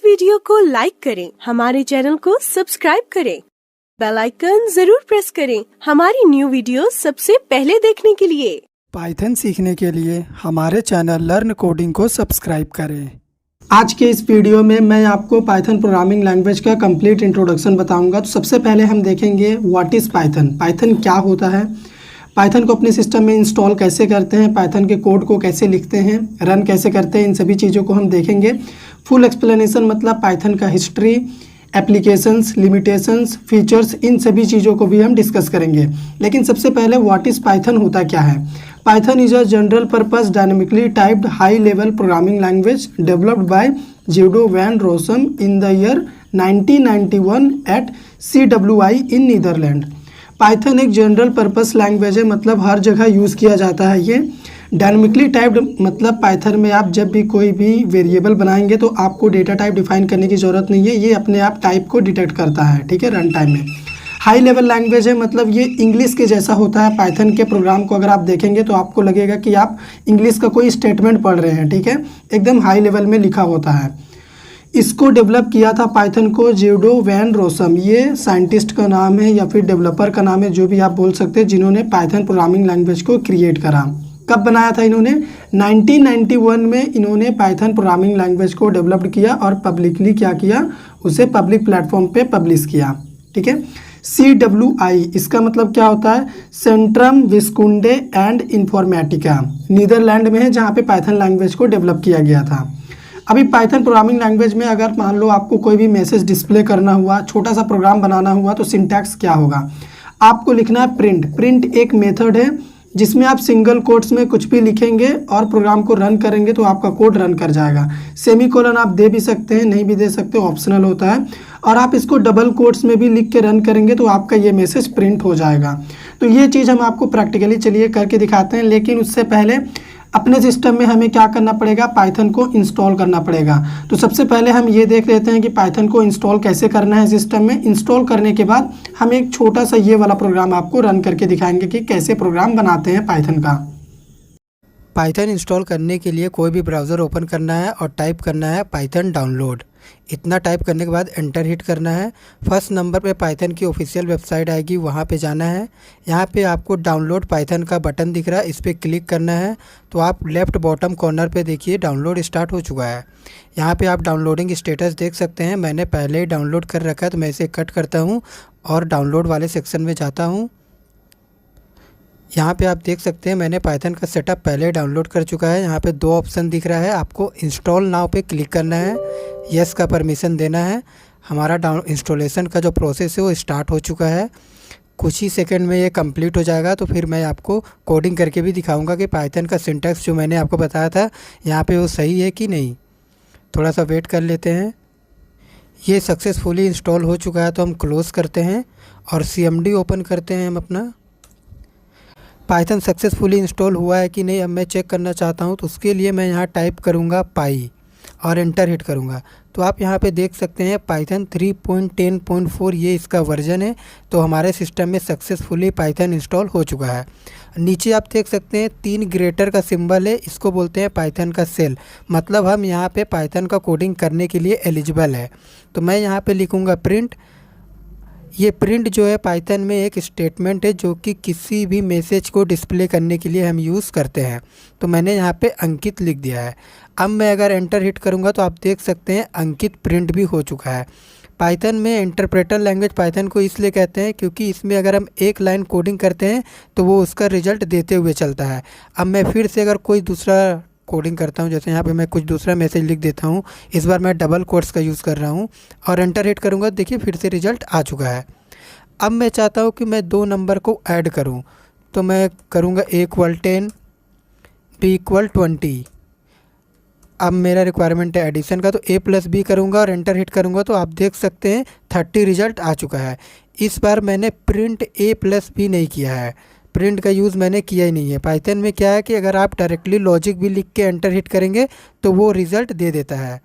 Video को like करें, हमारे चैनल को सब्सक्राइब करें, बेल आइकन जरूर प्रेस करें हमारी न्यू वीडियो सबसे पहले देखने के लिए। पाइथन सीखने के लिए हमारे चैनल लर्न कोडिंग को सब्सक्राइब करें। आज के इस वीडियो में मैं आपको पाइथन प्रोग्रामिंग लैंग्वेज का कंप्लीट इंट्रोडक्शन बताऊंगा। तो सबसे पहले हम देखेंगे व्हाट इज़ पाइथन, पाइथन क्या होता है, पाइथन को अपने सिस्टम में इंस्टॉल कैसे करते हैं, पाइथन के कोड को कैसे लिखते हैं, रन कैसे करते हैं, इन सभी चीज़ों को हम देखेंगे। फुल एक्सप्लेनेशन मतलब पाइथन का हिस्ट्री, एप्लीकेशंस, लिमिटेशंस, फीचर्स, इन सभी चीज़ों को भी हम डिस्कस करेंगे। लेकिन सबसे पहले व्हाट इज़ पाइथन होता क्या है। Python is a general purpose dynamically typed high level programming language developed by Guido van Rossum in the year 1991 at CWI in Netherland. Python एक जनरल पर्पस लैंग्वेज है, मतलब हर जगह यूज़ किया जाता है। ये डायनेमिकली टाइप्ड मतलब पाइथन में आप जब भी कोई भी वेरिएबल बनाएंगे तो आपको डेटा टाइप डिफाइन करने की ज़रूरत नहीं है, ये अपने आप टाइप को डिटेक्ट करता है, ठीक है, रन टाइम में। हाई लेवल लैंग्वेज है, मतलब ये इंग्लिश के जैसा होता है। पाइथन के प्रोग्राम को अगर आप देखेंगे तो आपको लगेगा कि आप इंग्लिश का कोई स्टेटमेंट पढ़ रहे हैं, ठीक है, एकदम हाई लेवल में लिखा होता है। इसको डेवलप किया था पाइथन को ज्यूडो वैन रोसम, ये साइंटिस्ट का नाम है या फिर डेवलपर का नाम है, जो भी आप बोल सकते हैं, जिन्होंने पाइथन प्रोग्रामिंग लैंग्वेज को क्रिएट करा। कब बनाया था इन्होंने? 1991 में इन्होंने पाइथन प्रोग्रामिंग लैंग्वेज को डेवलप किया और पब्लिकली क्या किया, उसे पब्लिक प्लेटफॉर्म पे पब्लिश किया, ठीक है। CWI इसका मतलब क्या होता है, Centrum Wiskunde and Informatica, Netherland में है, जहाँ पे पाइथन लैंग्वेज को डेवलप किया गया था। अभी पाइथन प्रोग्रामिंग लैंग्वेज में अगर मान लो आपको कोई भी मैसेज डिस्प्ले करना हुआ, छोटा सा प्रोग्राम बनाना हुआ, तो सिंटैक्स क्या होगा, आपको लिखना है प्रिंट। प्रिंट एक मेथड है जिसमें आप सिंगल कोट्स में कुछ भी लिखेंगे और प्रोग्राम को रन करेंगे तो आपका कोड रन कर जाएगा। सेमीकोलन आप दे भी सकते हैं, नहीं भी दे सकते, ऑप्शनल होता है। और आप इसको डबल कोट्स में भी लिख के रन करेंगे तो आपका ये मैसेज प्रिंट हो जाएगा। तो ये चीज़ हम आपको प्रैक्टिकली चलिए करके दिखाते हैं। लेकिन उससे पहले अपने सिस्टम में हमें क्या करना पड़ेगा, पाइथन को इंस्टॉल करना पड़ेगा। तो सबसे पहले हम ये देख लेते हैं कि पाइथन को इंस्टॉल कैसे करना है सिस्टम में। इंस्टॉल करने के बाद हम एक छोटा सा ये वाला प्रोग्राम आपको रन करके दिखाएंगे कि कैसे प्रोग्राम बनाते हैं पाइथन का। पाइथन इंस्टॉल करने के लिए कोई भी ब्राउज़र ओपन करना है और टाइप करना है पाइथन डाउनलोड। इतना टाइप करने के बाद एंटर हिट करना है। फर्स्ट नंबर पे पाइथन की ऑफिशियल वेबसाइट आएगी, वहाँ पे जाना है। यहाँ पे आपको डाउनलोड पाइथन का बटन दिख रहा है, इस पर क्लिक करना है। तो आप लेफ़्ट बॉटम कॉर्नर पे देखिए डाउनलोड स्टार्ट हो चुका है। यहाँ पे आप डाउनलोडिंग स्टेटस देख सकते हैं। मैंने पहले ही डाउनलोड कर रखा है तो मैं इसे कट करता हूँ और डाउनलोड वाले सेक्शन में जाता हूँ। यहाँ पे आप देख सकते हैं मैंने पाइथन का सेटअप पहले डाउनलोड कर चुका है। यहाँ पे दो ऑप्शन दिख रहा है, आपको इंस्टॉल नाउ पे क्लिक करना है, यस का परमिशन देना है। हमारा इंस्टॉलेशन का जो प्रोसेस है वो स्टार्ट हो चुका है। कुछ ही सेकंड में ये कंप्लीट हो जाएगा। तो फिर मैं आपको कोडिंग करके भी दिखाऊंगा कि पाइथन का सिंटैक्स जो मैंने आपको बताया था यहाँ पर वो सही है कि नहीं। थोड़ा सा वेट कर लेते हैं। ये सक्सेसफुली इंस्टॉल हो चुका है तो हम क्लोज़ करते हैं और CMD ओपन करते हैं हम अपना। पाइथन सक्सेसफुली इंस्टॉल हुआ है कि नहीं अब मैं चेक करना चाहता हूँ, तो उसके लिए मैं यहाँ टाइप करूँगा पाई और एंटर हिट करूँगा। तो आप यहाँ पे देख सकते हैं पाइथन 3.10.4 ये इसका वर्जन है। तो हमारे सिस्टम में सक्सेसफुली पाइथन इंस्टॉल हो चुका है। नीचे आप देख सकते हैं 3 ग्रेटर का सिंबल है, इसको बोलते हैं पाइथन का सेल, मतलब हम यहाँ पे पाइथन का कोडिंग करने के लिए एलिजिबल है। तो मैं यहाँ पे लिखूँगा प्रिंट। ये प्रिंट जो है पाइथन में एक स्टेटमेंट है जो कि किसी भी मैसेज को डिस्प्ले करने के लिए हम यूज़ करते हैं। तो मैंने यहाँ पे अंकित लिख दिया है। अब मैं अगर एंटर हिट करूँगा तो आप देख सकते हैं अंकित प्रिंट भी हो चुका है। पाइथन में इंटरप्रेटर लैंग्वेज पाइथन को इसलिए कहते हैं क्योंकि इसमें अगर हम एक लाइन कोडिंग करते हैं तो वो उसका रिजल्ट देते हुए चलता है। अब मैं फिर से अगर कोई दूसरा कोडिंग करता हूँ, जैसे यहाँ पे मैं कुछ दूसरा मैसेज लिख देता हूँ, इस बार मैं डबल कोट्स का यूज़ कर रहा हूँ और एंटर हिट करूँगा, देखिए फिर से रिजल्ट आ चुका है। अब मैं चाहता हूँ कि मैं 2 नंबर को ऐड करूँ, तो मैं करूँगा A = 10 B = 20। अब मेरा रिक्वायरमेंट है एडिशन का, तो A+B करूँगा और एंटर हिट करूँगा तो आप देख सकते हैं 30 रिजल्ट आ चुका है। इस बार मैंने प्रिंट A+B नहीं किया है, प्रिंट का यूज़ मैंने किया ही नहीं है। पाइथन में क्या है कि अगर आप डायरेक्टली लॉजिक भी लिख के एंटर हिट करेंगे तो वो रिज़ल्ट दे देता है।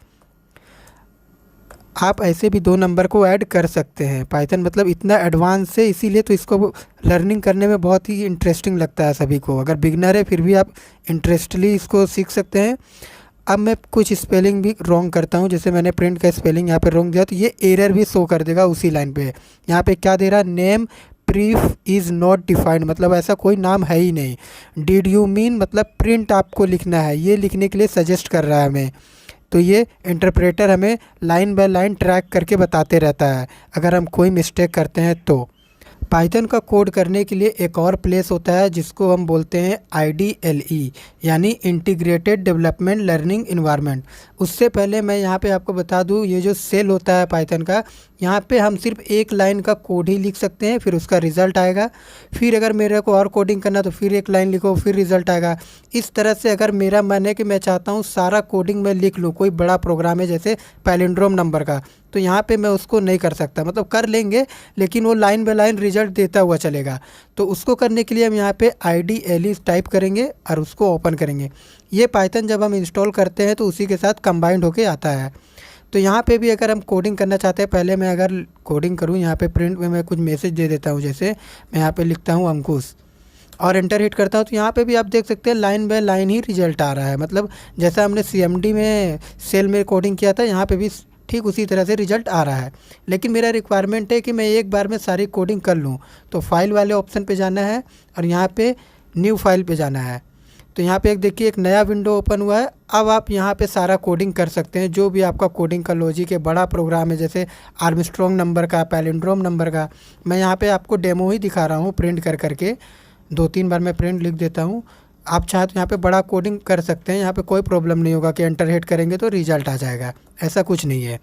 आप ऐसे भी 2 नंबर को ऐड कर सकते हैं। पाइथन मतलब इतना एडवांस है, इसीलिए तो इसको लर्निंग करने में बहुत ही इंटरेस्टिंग लगता है सभी को। अगर बिगनर है फिर भी आप इंटरेस्टली इसको सीख सकते हैं। अब मैं कुछ स्पेलिंग भी रॉन्ग करता हूँ, जैसे मैंने प्रिंट का स्पेलिंग यहाँ पे रॉन्ग दिया तो ये एरर भी शो कर देगा उसी लाइन पे। यहाँ पे क्या दे रहा है, नेम प्रीफ इज़ नॉट डिफाइंड, मतलब ऐसा कोई नाम है ही नहीं। डिड यू मीन मतलब प्रिंट आपको लिखना है, ये लिखने के लिए सजेस्ट कर रहा है हमें। तो ये इंटरप्रेटर हमें लाइन बाय लाइन ट्रैक करके बताते रहता है अगर हम कोई मिस्टेक करते हैं तो। पाइथन का कोड करने के लिए एक और प्लेस होता है जिसको हम बोलते हैं IDLE, यानी इंटीग्रेटेड डेवलपमेंट लर्निंग इन्वायरमेंट। उससे पहले मैं यहाँ पे आपको बता दूँ, ये जो सेल होता है पाइथन का, यहाँ पे हम सिर्फ एक लाइन का कोड ही लिख सकते हैं, फिर उसका रिज़ल्ट आएगा। फिर अगर मेरे को और कोडिंग करना तो फिर एक लाइन लिखो, फिर रिज़ल्ट आएगा। इस तरह से अगर मेरा मन है कि मैं चाहता हूँ सारा कोडिंग मैं लिख लूँ, कोई बड़ा प्रोग्राम है जैसे पैलिंड्रोम नंबर का, तो यहाँ पे मैं उसको नहीं कर सकता। मतलब कर लेंगे लेकिन वो लाइन बाय लाइन रिजल्ट देता हुआ चलेगा। तो उसको करने के लिए हम यहाँ पे IDLE टाइप करेंगे और उसको ओपन करेंगे। ये पाइथन जब हम इंस्टॉल करते हैं तो उसी के साथ कंबाइंड होके आता है। तो यहाँ पे भी अगर हम कोडिंग करना चाहते हैं, पहले मैं अगर कोडिंग करूँ यहाँ पे प्रिंट में मैं कुछ मैसेज दे देता हूँ, जैसे मैं यहाँ पे लिखता हूँ अंकुश और एंटर हिट करता हूँ, तो यहाँ पे भी आप देख सकते हैं लाइन बाय लाइन ही रिजल्ट आ रहा है। मतलब जैसा हमने CMD में सेल में कोडिंग किया था, यहाँ पे भी ठीक उसी तरह से रिजल्ट आ रहा है। लेकिन मेरा रिक्वायरमेंट है कि मैं एक बार में सारी कोडिंग कर लूँ, तो फाइल वाले ऑप्शन पे जाना है और यहाँ पे न्यू फाइल पे जाना है। तो यहाँ पे एक देखिए एक नया विंडो ओपन हुआ है। अब आप यहाँ पे सारा कोडिंग कर सकते हैं, जो भी आपका कोडिंग का लॉजिक है, बड़ा प्रोग्राम है जैसे आर्मस्ट्रॉन्ग नंबर का, पैलिंड्रोम नंबर का। मैं यहाँ पे आपको डेमो ही दिखा रहा हूँ प्रिंट कर करके, 2-3 बार मैं प्रिंट लिख देता हूँ। आप चाहे तो यहाँ पे बड़ा कोडिंग कर सकते हैं, यहाँ पे कोई प्रॉब्लम नहीं होगा कि एंटर हिट करेंगे तो रिजल्ट आ जाएगा, ऐसा कुछ नहीं है।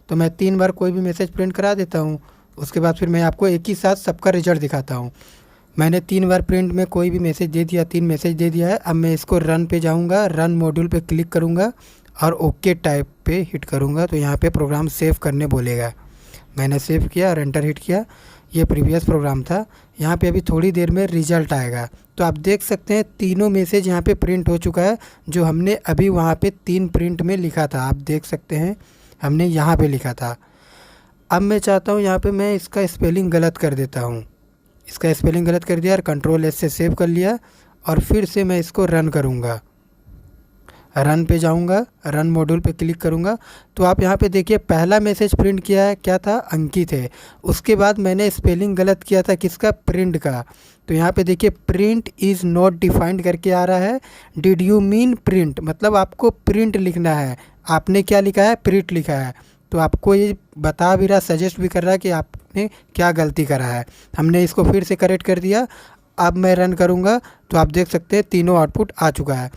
तो मैं 3 बार कोई भी मैसेज प्रिंट करा देता हूँ, उसके बाद फिर मैं आपको एक ही साथ सबका रिजल्ट दिखाता हूँ। मैंने 3 बार प्रिंट में कोई भी मैसेज दे दिया, 3 मैसेज दे दिया है। अब मैं इसको रन पे जाऊँगा, रन मॉड्यूल पे क्लिक करूँगा और ओके टाइप पे हिट करूँगा, तो यहाँ पे प्रोग्राम सेव करने बोलेगा। मैंने सेव किया और एंटर हिट किया। ये प्रीवियस प्रोग्राम था। यहाँ पे अभी थोड़ी देर में रिजल्ट आएगा। तो आप देख सकते हैं तीनों मैसेज यहाँ पे प्रिंट हो चुका है, जो हमने अभी वहाँ पे 3 प्रिंट में लिखा था। आप देख सकते हैं हमने यहाँ पे लिखा था। अब मैं चाहता हूँ यहाँ पे मैं इसका स्पेलिंग गलत कर देता हूँ। इसका स्पेलिंग गलत कर दिया और Ctrl+S से सेव कर लिया और फिर से मैं इसको रन करूँगा। रन पे जाऊँगा, रन मॉड्यूल पे क्लिक करूँगा, तो आप यहाँ पे देखिए पहला मैसेज प्रिंट किया है, क्या था, अंकित है। उसके बाद मैंने स्पेलिंग गलत किया था, किसका, प्रिंट का। तो यहाँ पे देखिए प्रिंट इज़ नॉट डिफाइंड करके आ रहा है। डिड यू मीन प्रिंट, मतलब आपको प्रिंट लिखना है। आपने क्या लिखा है, प्रिंट लिखा है। तो आपको ये बता भी रहा, सजेस्ट भी कर रहा है कि आपने क्या गलती करा है। हमने इसको फिर से करेक्ट कर दिया। अब मैं रन करूँगा तो आप देख सकते हैं तीनों आउटपुट आ चुका है।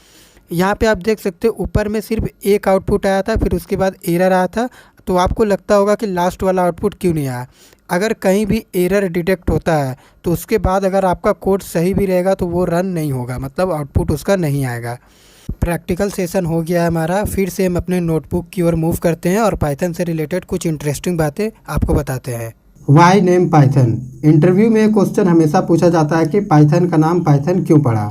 यहाँ पे आप देख सकते हैं ऊपर में सिर्फ एक आउटपुट आया था, फिर उसके बाद एरर आया था। तो आपको लगता होगा कि लास्ट वाला आउटपुट क्यों नहीं आया। अगर कहीं भी एरर डिटेक्ट होता है तो उसके बाद अगर आपका कोड सही भी रहेगा तो वो रन नहीं होगा, मतलब आउटपुट उसका नहीं आएगा। प्रैक्टिकल सेशन हो गया है हमारा। फिर से हम अपने नोटबुक की ओर मूव करते हैं और पाइथन से रिलेटेड कुछ इंटरेस्टिंग बातें आपको बताते हैं। Why name Python. इंटरव्यू में क्वेश्चन हमेशा पूछा जाता है कि पाइथन का नाम पाइथन क्यों पड़ा।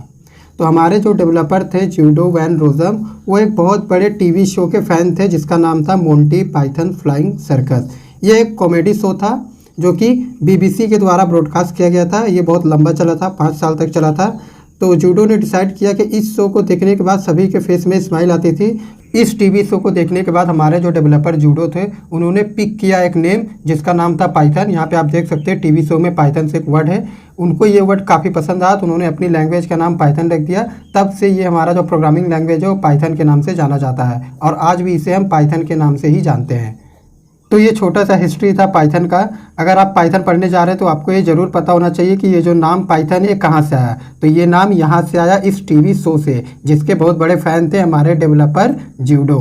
तो हमारे जो डेवलपर थे ज्यूडो वैन रोजम, वो एक बहुत बड़े टीवी शो के फ़ैन थे जिसका नाम था मोंटी पाइथन फ्लाइंग सर्कस। ये एक कॉमेडी शो था जो कि BBC के द्वारा ब्रॉडकास्ट किया गया था। ये बहुत लंबा चला था, 5 साल तक चला था। तो जूडो ने डिसाइड किया कि इस शो को देखने के बाद सभी के फेस में स्माइल आती थी। इस टीवी शो को देखने के बाद हमारे जो डेवलपर जूडो थे उन्होंने पिक किया एक नेम जिसका नाम था पाइथन। यहाँ पे आप देख सकते हैं टीवी शो में पाइथन से एक वर्ड है, उनको ये वर्ड काफ़ी पसंद आया तो उन्होंने अपनी लैंग्वेज का नाम पाइथन रख दिया। तब से ये हमारा जो प्रोग्रामिंग लैंग्वेज है वो पाइथन के नाम से जाना जाता है और आज भी इसे हम पाइथन के नाम से ही जानते हैं। तो ये छोटा सा हिस्ट्री था पाइथन का। अगर आप पाइथन पढ़ने जा रहे हैं तो आपको ये ज़रूर पता होना चाहिए कि ये जो नाम पाइथन है कहाँ से आया। तो ये नाम यहाँ से आया, इस टीवी शो से, जिसके बहुत बड़े फ़ैन थे हमारे developer judo.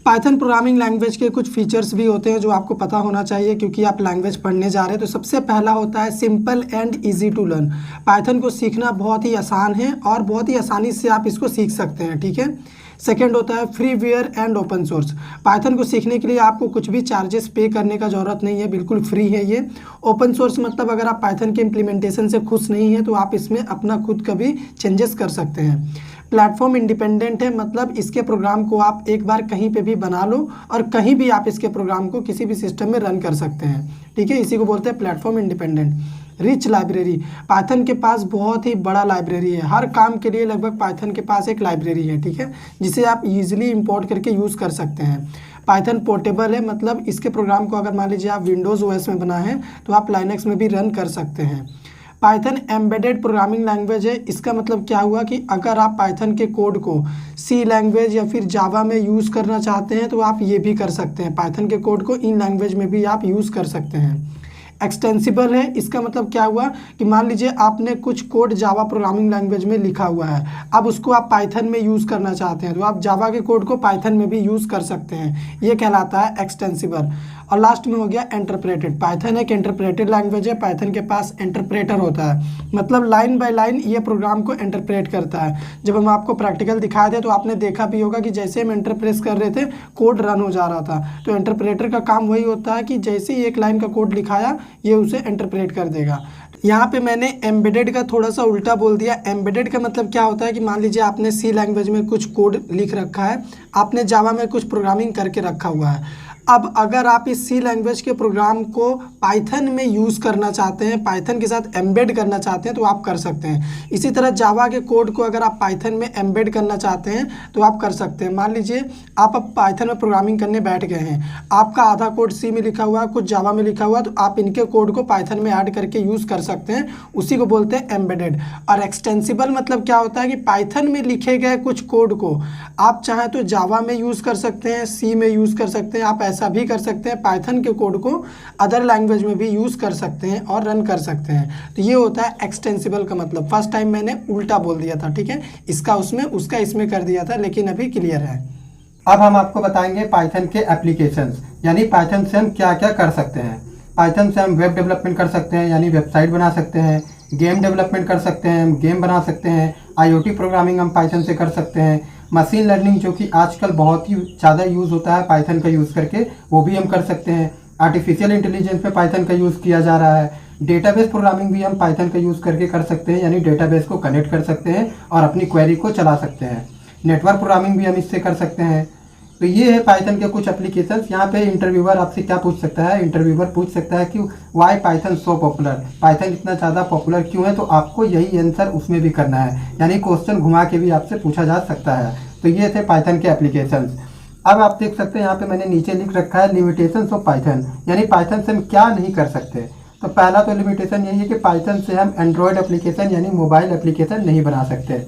Python programming language के कुछ फीचर्स भी होते हैं जो आपको पता होना चाहिए क्योंकि आप लैंग्वेज पढ़ने जा रहे हैं। तो सबसे पहला होता है simple and easy to learn. Python को सीखना बहुत ही आसान है और बहुत ही आसानी से आप इसको सीख सकते हैं, ठीक है। सेकेंड होता है freeware and open source. Python को सीखने के लिए आपको कुछ भी चार्जेस पे करने का ज़रूरत नहीं है, बिल्कुल फ्री है ये। ओपन सोर्स मतलब अगर आप पाइथन के इम्प्लीमेंटेशन से खुश नहीं हैं तो आप इसमें अपना खुद का भी चेंजेस कर सकते हैं। प्लेटफॉर्म इंडिपेंडेंट है, मतलब इसके प्रोग्राम को आप एक बार कहीं पे भी बना लो और कहीं भी आप इसके प्रोग्राम को किसी भी सिस्टम में रन कर सकते हैं, ठीक है। इसी को बोलते हैं platform independent. Rich library. Python के पास बहुत ही बड़ा लाइब्रेरी है, हर काम के लिए लगभग पाइथन के पास एक लाइब्रेरी है, ठीक है, जिसे आप इजीली इंपोर्ट करके यूज़ कर सकते हैं। पाइथन पोर्टेबल है, मतलब इसके प्रोग्राम को अगर मान लीजिए आप विंडोज़ ओएस में बनाए हैं तो आप लाइनक्स में भी रन कर सकते हैं। पाइथन एम्बेडेड प्रोग्रामिंग लैंग्वेज है। इसका मतलब क्या हुआ कि अगर आप पाइथन के कोड को सी लैंग्वेज या फिर जावा में यूज़ करना चाहते हैं तो आप ये भी कर सकते हैं। पाइथन के कोड को इन लैंग्वेज में भी आप यूज़ कर सकते हैं। एक्सटेंसिबल है, इसका मतलब क्या हुआ कि मान लीजिए आपने कुछ कोड जावा प्रोग्रामिंग लैंग्वेज में लिखा हुआ है, अब उसको आप पाइथन में यूज़ करना चाहते हैं तो आप जावा के कोड को पाइथन में भी यूज़ कर सकते हैं, ये कहलाता है एक्सटेंसिबल। और लास्ट में हो गया इंटरप्रेटेड। पाइथन एक इंटरप्रेटेड लैंग्वेज है, पाइथन के पास इंटरप्रेटर होता है, मतलब लाइन बाय लाइन ये प्रोग्राम को इंटरप्रेट करता है। जब हम आपको प्रैक्टिकल दिखाए थे तो आपने देखा भी होगा कि जैसे हम एंटर प्रेस कर रहे थे कोड रन हो जा रहा था। तो इंटरप्रेटर का काम वही होता है कि जैसे ही एक लाइन का कोड लिखाया ये उसे इंटरप्रेट कर देगा। यहाँ पे मैंने एम्बेडेड का थोड़ा सा उल्टा बोल दिया। एम्बेडेड का मतलब क्या होता है कि मान लीजिए आपने सी लैंग्वेज में कुछ कोड लिख रखा है, आपने जावा में कुछ प्रोग्रामिंग करके रखा हुआ है, अब अगर आप इस सी लैंग्वेज के प्रोग्राम को पाइथन में यूज़ करना चाहते हैं, पाइथन के साथ एम्बेड करना चाहते हैं तो आप कर सकते हैं। इसी तरह जावा के कोड को अगर आप पाइथन में एम्बेड करना चाहते हैं तो आप कर सकते हैं। मान लीजिए आप अब पाइथन में प्रोग्रामिंग करने बैठ गए हैं, आपका आधा कोड सी में लिखा हुआ है, कुछ जावा में लिखा हुआ है, तो आप इनके कोड को पाइथन में ऐड करके यूज़ कर सकते हैं, उसी को बोलते हैं एम्बेडेड। और एक्सटेंसिबल मतलब क्या होता है कि पाइथन में लिखे गए कुछ कोड को आप चाहें तो जावा में यूज़ कर सकते हैं, सी में यूज़ कर सकते हैं, आप ऐसा भी कर सकते हैं पाइथन के कोड को अदर लैंग्वेज में भी यूज़ कर सकते हैं और रन कर सकते हैं। तो ये होता है एक्सटेंसिबल का मतलब। फर्स्ट टाइम मैंने उल्टा बोल दिया था, ठीक है, इसका उसमें उसका इसमें कर दिया था, लेकिन अभी क्लियर है। अब हम आपको बताएंगे पाइथन के एप्लीकेशंस, यानी पाइथन से हम क्या क्या कर सकते हैं। पाइथन से हम वेब डेवलपमेंट कर सकते हैं, यानी वेबसाइट बना सकते हैं, गेम डेवलपमेंट कर सकते हैं, हम गेम बना सकते हैं, आईओटी प्रोग्रामिंग हम पाइथन से कर सकते हैं, मशीन लर्निंग जो कि आजकल बहुत ही ज़्यादा यूज़ होता है पाइथन का यूज़ करके, वो भी हम कर सकते हैं। आर्टिफिशियल इंटेलिजेंस में पाइथन का यूज़ किया जा रहा है। डेटाबेस प्रोग्रामिंग भी हम पाइथन का यूज़ करके कर सकते हैं, यानी डेटाबेस को कनेक्ट कर सकते हैं और अपनी क्वेरी को चला सकते हैं। नेटवर्क प्रोग्रामिंग भी हम इससे कर सकते हैं। तो ये है पाइथन के कुछ एप्लीकेशंस। यहाँ पे इंटरव्यूअर आपसे क्या पूछ सकता है, इंटरव्यूअर पूछ सकता है कि why Python so popular, Python इतना ज़्यादा पॉपुलर क्यों है, तो आपको यही आंसर उसमें भी करना है, यानी क्वेश्चन घुमा के भी आपसे पूछा जा सकता है। तो ये थे पाइथन के एप्लीकेशंस। अब आप देख सकते हैं यहाँ पे मैंने नीचे लिख रखा है लिमिटेशंस ऑफ पाइथन, यानी पाइथन से हम क्या नहीं कर सकते। तो पहला तो लिमिटेशन यही है कि पाइथन से हम एंड्रॉयड एप्लीकेशन यानी मोबाइल एप्लीकेशन नहीं बना सकते।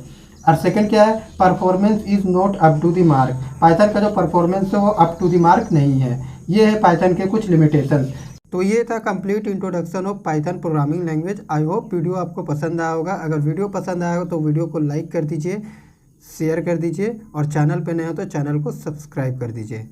और सेकंड क्या है, performance is not up to the mark, Python का जो परफॉर्मेंस है वो अप टू द मार्क नहीं है। ये है पाइथन के कुछ लिमिटेशन। तो ये था complete introduction of Python programming language. I hope video आपको पसंद आया होगा। अगर वीडियो पसंद आया हो तो वीडियो को लाइक कर दीजिए, शेयर कर दीजिए और चैनल पे नए हो तो चैनल को सब्सक्राइब कर दीजिए।